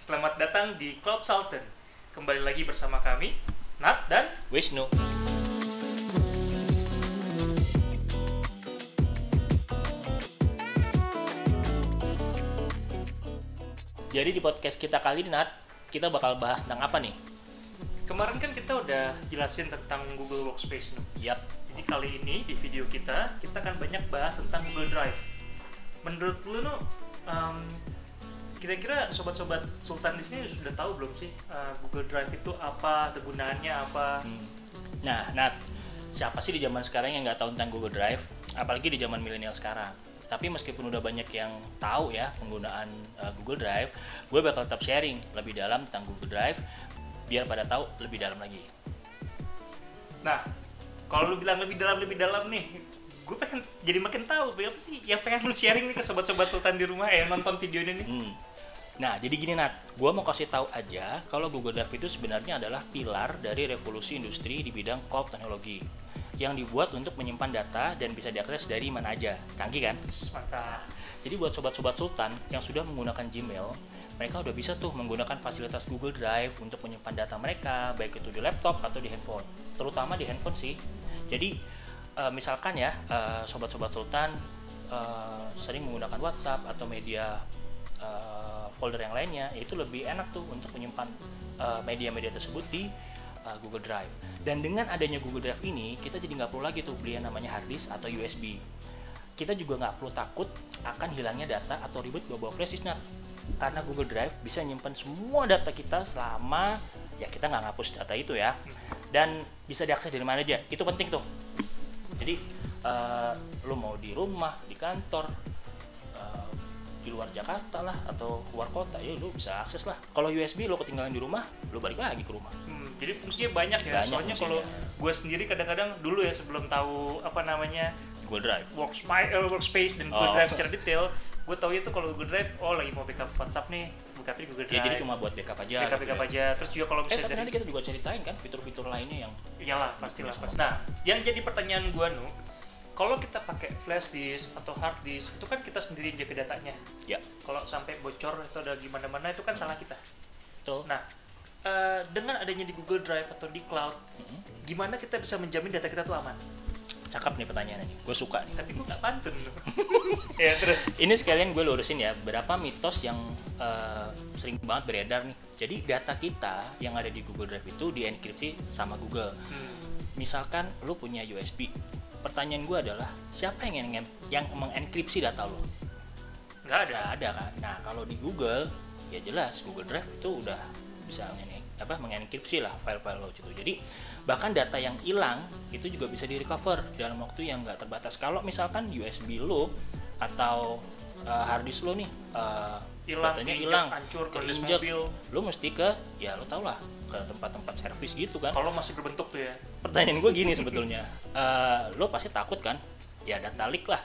Selamat datang di Cloud Sultan. Kembali lagi bersama kami, Nat dan Wisnu. Jadi di podcast kita kali ini, Nat, kita bakal bahas tentang apa nih? kemarin kan kita udah jelasin tentang Google Workspace. Yap. Jadi kali ini di video kita akan banyak bahas tentang Google Drive. Menurut lu kira-kira sobat-sobat Sultan di sini sudah tahu belum sih Google Drive itu apa, kegunaannya apa? Nah, Nat, siapa sih di zaman sekarang yang nggak tahu tentang Google Drive? Apalagi di zaman milenial sekarang. Tapi meskipun udah banyak yang tahu ya penggunaan Google Drive, gue bakal tetap sharing lebih dalam tentang Google Drive biar pada tahu lebih dalam lagi. Nah, kalau lu bilang lebih dalam nih, gue pengen jadi makin tahu apa sih yang pengen lu sharing nih ke sobat-sobat Sultan di rumah yang nonton video ini nih. Nah, jadi gini, Nat, gue mau kasih tahu aja kalau Google Drive itu sebenarnya adalah pilar dari revolusi industri di bidang cloud teknologi yang dibuat untuk menyimpan data dan bisa diakses dari mana aja. Canggih kan? Mantap. Jadi buat sobat-sobat Sultan yang sudah menggunakan Gmail, mereka udah bisa tuh menggunakan fasilitas Google Drive untuk menyimpan data mereka, baik itu di laptop atau di handphone. Terutama di handphone sih. Jadi misalkan ya, sobat-sobat Sultan sering menggunakan WhatsApp atau media folder yang lainnya, itu lebih enak tuh untuk menyimpan media-media tersebut di Google Drive. Dan dengan adanya Google Drive ini, kita jadi nggak perlu lagi tuh beli yang namanya hard disk atau USB. Kita juga nggak perlu takut akan hilangnya data atau ribet bawa flash disk, karena Google Drive bisa nyimpan semua data kita selama ya kita nggak ngapus data itu ya, dan bisa diakses dari mana aja. Itu penting tuh. Jadi lo mau di rumah, di kantor, di luar Jakarta lah atau luar kota, ya lo bisa akses lah. Kalau USB lo ketinggalan di rumah, lo balik lagi ke rumah. Jadi fungsinya banyak ya. Soalnya kalau gue sendiri kadang-kadang dulu ya sebelum tahu apa namanya Google Drive, Workspace dan Google Drive secara detail, gue tahu itu kalau Google Drive, lagi mau backup WhatsApp nih, buka di Google Drive. Ya jadi cuma buat backup aja. Backup aja. Terus juga kalau misalnya tapi nanti kita juga ceritain kan fitur-fitur lainnya yang iyalah pastilah. Nah, yang jadi pertanyaan gue kalau kita pakai flash disk atau hard disk itu kan kita sendiri jaga datanya. Ya. Kalau sampai bocor atau ada gimana-mana itu kan salah kita. Betul. Nah, dengan adanya di Google Drive atau di cloud, gimana kita bisa menjamin data kita tuh aman? Cakep nih pertanyaannya nih, gue suka nih. Tapi gue nggak pantun. Ya terus. Ini sekalian gue lurusin ya, berapa mitos yang sering banget beredar nih. Jadi data kita yang ada di Google Drive itu dienkripsi sama Google. Misalkan lo punya USB, pertanyaan gue adalah siapa yang mengenkripsi data lo? Nggak ada kan. Nah kalau di Google ya jelas Google Drive itu udah bisa mengenkripsi lah file-file lo gitu. Jadi bahkan data yang hilang itu juga bisa direcover dalam waktu yang nggak terbatas. Kalau misalkan USB lo atau hard disk lo nih datanya hilang, hancur, keinjak, lo mesti ke lo tau lah ke tempat-tempat servis gitu kan. Kalau masih berbentuk tuh ya. Pertanyaan gue gini sebetulnya, lo pasti takut kan? Ya data leak lah.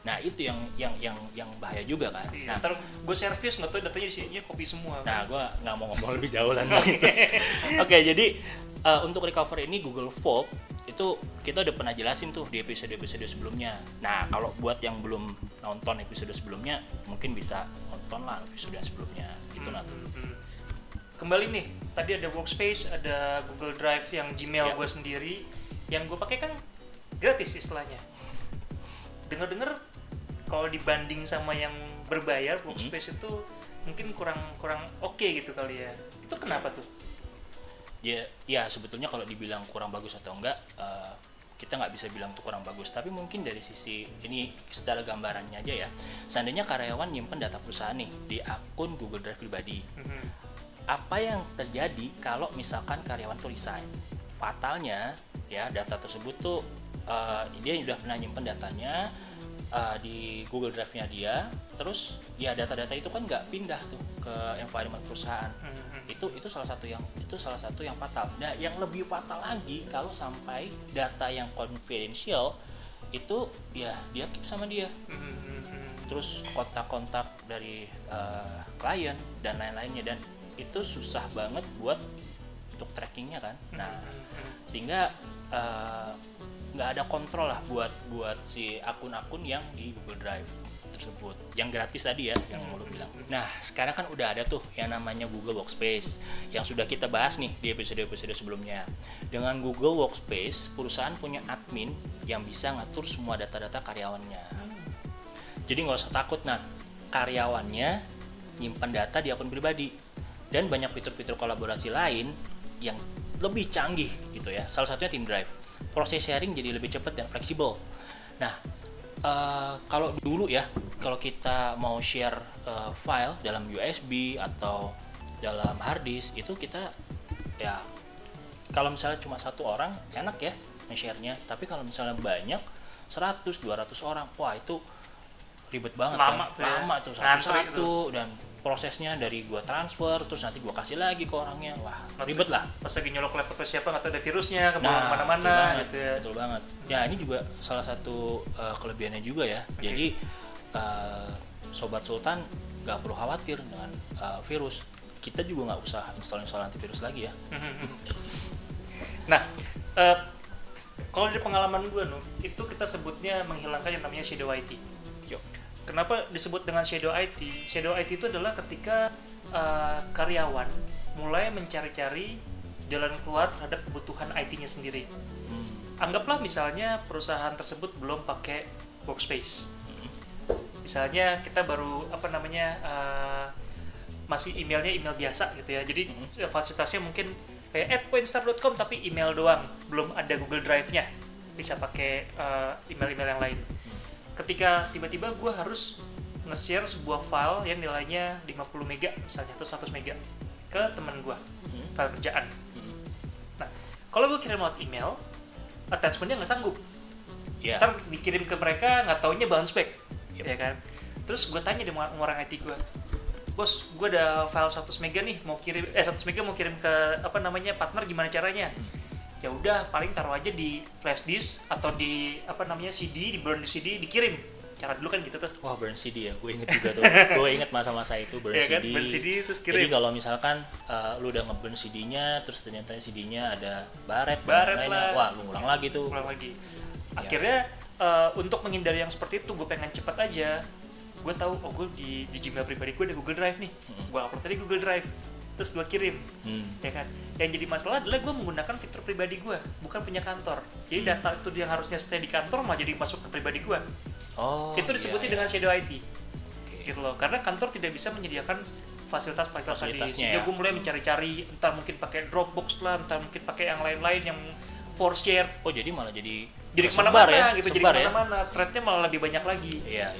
Nah itu yang bahaya juga kan. Iya, nah ntar gue servis nggak tahu datanya isinya kopi semua. Nah gue nggak mau ngomong lebih jauh lagi. Oke, jadi untuk recover ini Google Vault itu kita udah pernah jelasin tuh di episode sebelumnya. Nah kalau buat yang belum nonton episode sebelumnya mungkin bisa nonton lah episode sebelumnya gitu. Kembali nih, tadi ada Workspace, ada Google Drive yang Gmail gue sendiri, yang gue pakai kan gratis istilahnya. Dengar-dengar kalau dibanding sama yang berbayar, Workspace itu mungkin kurang oke gitu kali ya. Itu kenapa tuh? Ya sebetulnya kalau dibilang kurang bagus atau enggak, kita nggak bisa bilang itu kurang bagus. Tapi mungkin dari sisi ini secara gambarannya aja ya. Seandainya karyawan nyimpen data perusahaan nih di akun Google Drive pribadi, apa yang terjadi kalau misalkan karyawan tuh resign? Fatalnya ya data tersebut tuh dia udah pernah nyimpen datanya di Google Drive-nya dia, terus ya data-data itu kan nggak pindah tuh ke environment perusahaan. Itu salah satu yang fatal. Nah, yang lebih fatal lagi kalau sampai data yang confidential itu ya dia keep sama dia. Terus kontak-kontak dari klien dan lain-lainnya, dan itu susah banget buat untuk trackingnya kan. Nah, sehingga nggak ada kontrol lah buat si akun-akun yang di Google Drive. tersebut. Yang gratis tadi ya, yang lu bilang. Nah, sekarang kan udah ada tuh yang namanya Google Workspace yang sudah kita bahas nih di episode-episode sebelumnya. Dengan Google Workspace, perusahaan punya admin yang bisa ngatur semua data-data karyawannya. Jadi nggak usah takut, Nat. Karyawannya nyimpan data di akun pribadi. Dan banyak fitur-fitur kolaborasi lain yang lebih canggih gitu ya. Salah satunya Team Drive. Proses sharing jadi lebih cepat dan fleksibel. Nah, kalau dulu ya, kalau kita mau share file dalam USB atau dalam hard disk itu kita ya, kalau misalnya cuma satu orang enak ya nge-share-nya, tapi kalau misalnya banyak 100-200 orang, wah itu ribet banget, lama kan? Tuh ya. Lama tuh satu-satu, dan prosesnya dari gua transfer terus nanti gua kasih lagi ke orangnya, wah ribet lah. Pas lagi nyolok laptopnya siapa nggak tahu ada virusnya kebawa kemana-mana gitu ya. Betul banget. Ya ini juga salah satu kelebihannya juga ya. Jadi Sobat Sultan nggak perlu khawatir dengan virus. Kita juga nggak usah install antivirus lagi ya. Nah, kalau dari pengalaman gue itu kita sebutnya menghilangkan yang namanya shadow IT. Kenapa disebut dengan shadow IT? Shadow IT itu adalah ketika karyawan mulai mencari-cari jalan keluar terhadap kebutuhan IT-nya sendiri. Anggaplah misalnya perusahaan tersebut belum pakai workspace. Misalnya kita baru masih emailnya email biasa gitu ya. Jadi fasilitasnya mungkin kayak @poinstar.com tapi email doang, belum ada Google Drive-nya. Bisa pakai email-email yang lain. Ketika tiba-tiba gue harus nge-share sebuah file yang nilainya 50 mega misalnya atau 100 mega ke teman gue, file kerjaan. Nah, kalau gue kirim lewat email, attachment-nya nggak sanggup. Ntar dikirim ke mereka nggak taunya bounce back, ya kan? Terus gue tanya sama orang IT gue, bos, gue ada file 100 mega nih mau kirim 100 mega mau kirim ke partner, gimana caranya? Ya udah paling taruh aja di flash disk atau di CD, di burn di CD, dikirim. Cara dulu kan gitu tuh. Wah, burn CD ya, gue inget juga tuh. Gue inget masa-masa itu burn ya CD. Kan? Burn CD terus kirim. Jadi kalau misalkan lu udah nge-burn CD-nya terus ternyata CD-nya ada baret lah. Wah, lu ngulang lagi tuh. Akhirnya untuk menghindari yang seperti itu, gue pengen cepet aja. Gue tahu, gue di Gmail pribadi gue ada Google Drive nih. Gue upload tadi Google Drive. Terus gue kirim, ya kan? Yang jadi masalah adalah gue menggunakan fitur pribadi gue, bukan punya kantor. Jadi data itu yang harusnya stay di kantor malah jadi masuk ke pribadi gue. Itu disebutnya dengan shadow IT, gitu loh. Karena kantor tidak bisa menyediakan fasilitas tadi. Sehingga gue mulai mencari-cari, entah mungkin pakai Dropbox lah, entah mungkin pakai yang lain-lain yang for share. Oh, jadi malah jadi kemana-mana ya? gitu, jadi kemana-mana. Thread-nya malah lebih banyak lagi. Iya.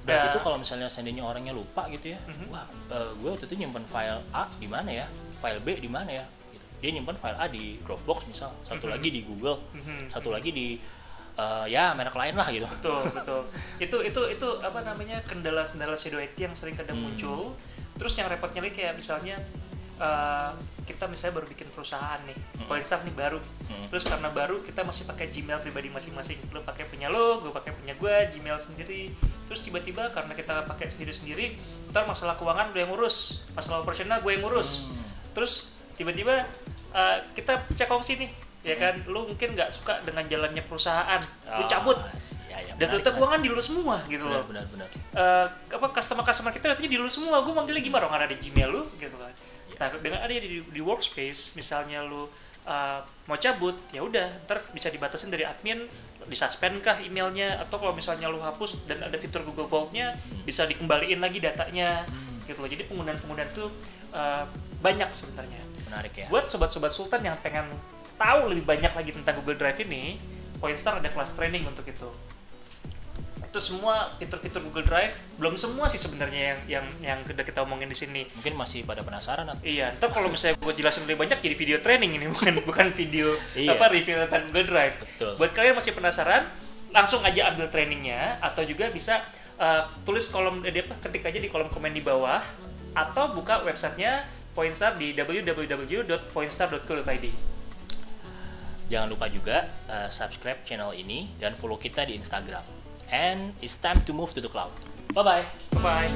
Dan itu kalau misalnya seandainya orangnya lupa gitu ya, wah, gue waktu itu nyimpen file A di mana ya, file B di mana ya, gitu. Dia nyimpen file A di Dropbox misal, satu lagi di Google, satu lagi di merek lain lah gitu. Betul. Itu kendala shadow IT yang sering kadang muncul. Terus yang repotnya lagi kayak misalnya kita misalnya baru bikin perusahaan nih, Poinstar nih baru. Terus karena baru kita masih pakai Gmail pribadi masing-masing. Lo pakai punya lo, gue pakai punya gue, Gmail sendiri. Terus tiba-tiba karena kita pakai sendiri-sendiri, ntar masalah keuangan gue yang ngurus, masalah operasional gue yang ngurus. Terus tiba-tiba kita cek kongsi nih, ya kan? Lo mungkin nggak suka dengan jalannya perusahaan, lo cabut. Dan ternyata keuangan di lu semua gitu loh. Benar. Customer kita datanya di lu semua. Gue manggilnya gimana? Orang ada di Gmail lu gitu kan. Nah, dengan ada di workspace, misalnya lu mau cabut, ya udah, ntar bisa dibatasin dari admin, disuspend kah emailnya, atau kalau misalnya lu hapus dan ada fitur Google Vault-nya, bisa dikembaliin lagi datanya, gitu loh. Jadi penggunaan itu banyak sebenarnya. Menarik ya. Buat sobat-sobat Sultan yang pengen tahu lebih banyak lagi tentang Google Drive ini, Poinstar ada kelas training untuk itu. Itu semua fitur-fitur Google Drive, belum semua sih sebenarnya yang udah kita omongin di sini. Mungkin masih pada penasaran apa? Iya, ntar kalau misalnya gue jelasin lebih banyak jadi video training ini, bukan video review tentang Google Drive. Betul. Buat kalian yang masih penasaran, langsung aja ambil trainingnya, atau juga bisa tulis ketik aja di kolom komen di bawah, atau buka websitenya Poinstar di www.poinstar.co.id. Jangan lupa juga subscribe channel ini dan follow kita di Instagram. And it's time to move to the cloud. Bye-bye. Bye-bye.